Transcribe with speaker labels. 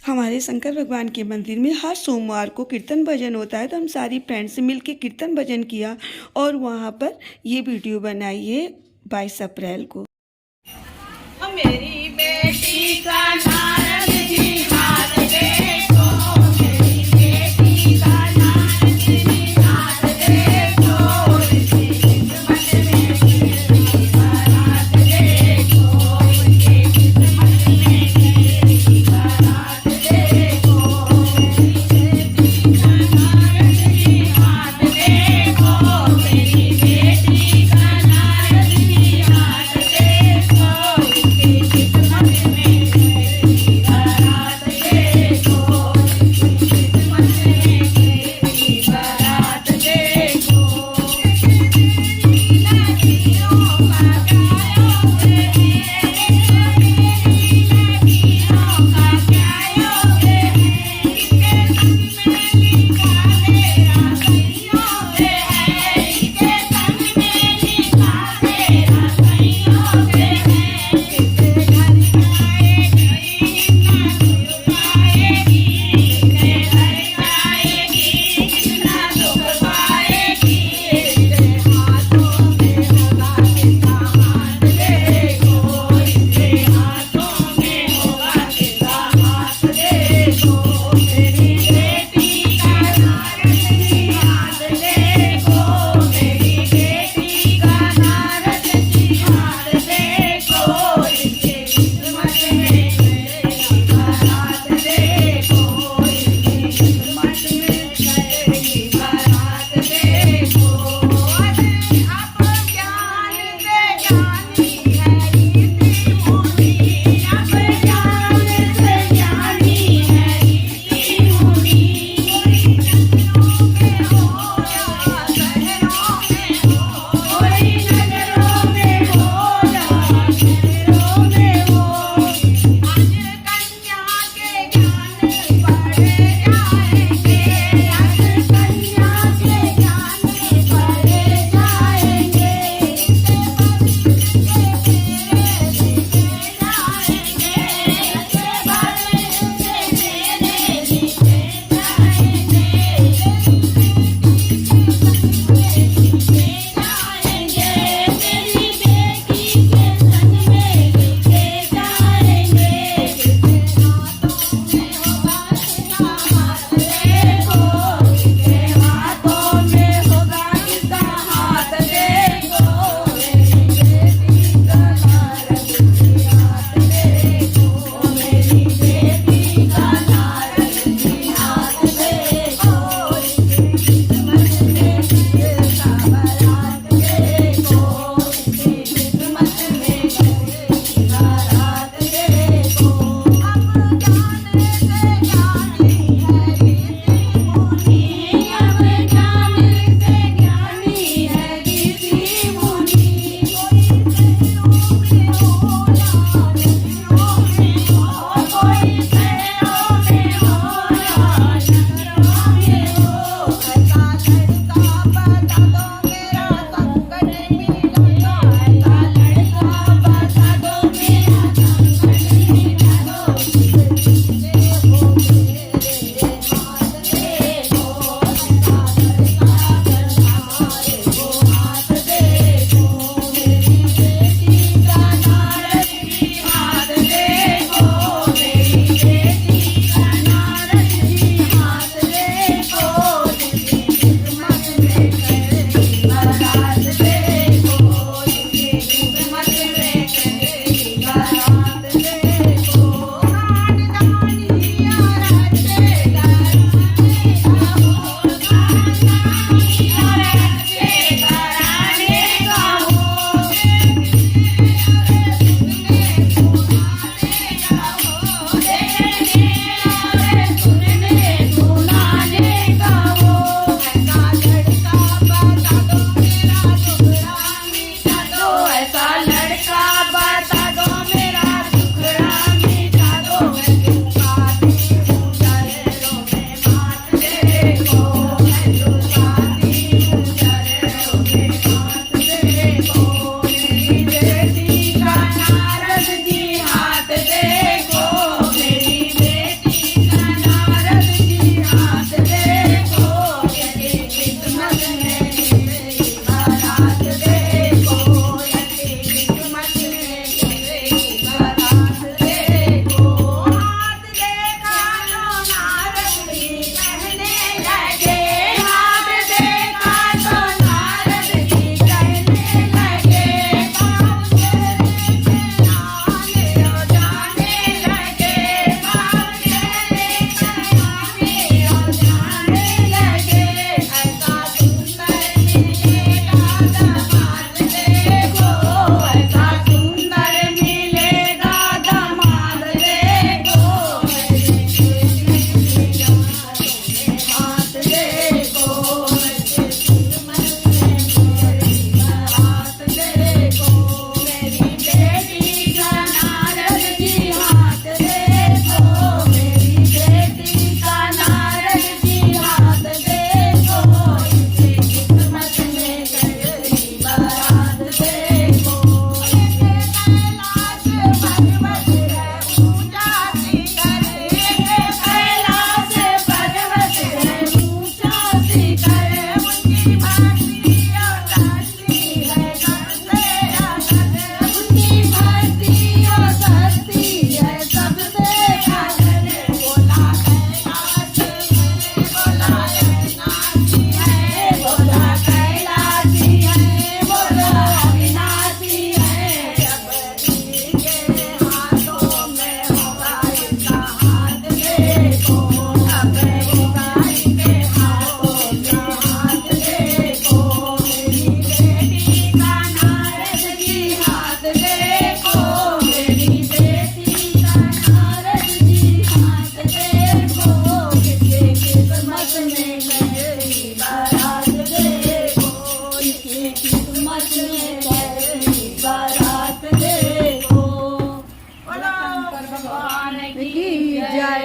Speaker 1: हमारे शंकर भगवान के मंदिर में हर सोमवार को कीर्तन भजन होता है, तो हम सारी फ्रेंड्स मिल के कीर्तन भजन किया और वहाँ पर ये वीडियो बनाई है 22 अप्रैल को।
Speaker 2: मेरी बेटी का नारद जी हाथ देखो, मेरी बेटी का नारद जी हाथ देखो, इसकी किस्मत में तेरी बारात देखो, इसकी किस्मत में तेरी बारात देखो, मेरी बेटी का नारद जी हाथ देखो, मेरी बेटी का नारद जी हाथ देखो, इसकी में कैसी बारात देखो, इनकी किस्मत में कैसी बारात देखो। बोलो शंकर भगवान की जय।